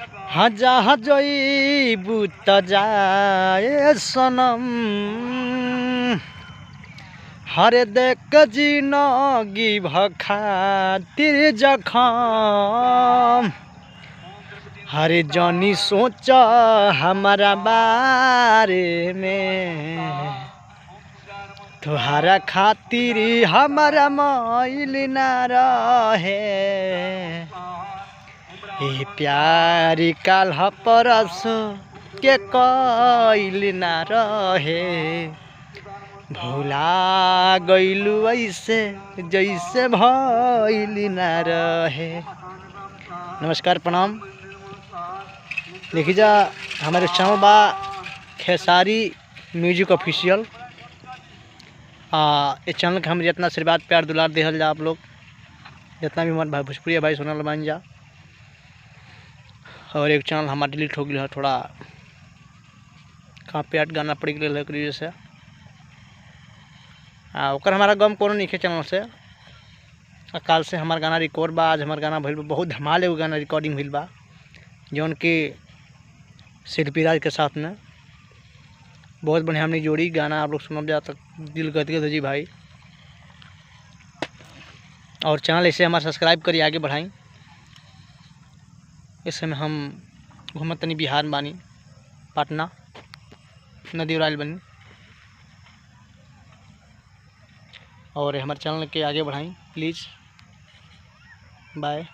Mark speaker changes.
Speaker 1: हाँ जहाँ जइबू त जाए सनम, हरे देख जिनगी भखातिर जखम, हरे जनी सोच हमारा बारे में, तुहारा खातिर हमारा मैल ना रहे। ये प्यार काल परसों के कइल ना रहे, भुला गइलू ऐसे जैसे भइल ना रहे। नमस्कार प्रणाम। देखिए जा हमारे चैनल बा खेसारी म्यूजिक ऑफिशियल। इस चैनल के हम जितना आशीर्वाद प्यार दुलार देहल जा, आप लोग जितना भी हमारे भाई भोजपुरी भाई सुनल बन जा। और एक चैनल हमारा डिलीट हो गया है, थोड़ा कॉपीराइट गाना पड़ गया है वजह से। ओकर हमारा गम कोनो नहीं चैनल से। काल से हमारा गाना रिकॉर्ड बा, आज हमारा गाना भइल बा, बहुत धमाल एगो गाना रिकॉर्डिंग भइल बा जौन कि शिल्पी राज के साथ में। बहुत बढ़िया हमने जोड़ी गाना आप लोग सुनब जा तक दिल गदगद हो जी भाई। और चैनल ऐसे हमारा सब्सक्राइब करिए, आगे बढ़ाई। इस समय हम घूमत तनी बिहार में बानी, पटना नदी उड़ाइल बनी। और हमारे चैनल के आगे बढ़ाई प्लीज़। बाय।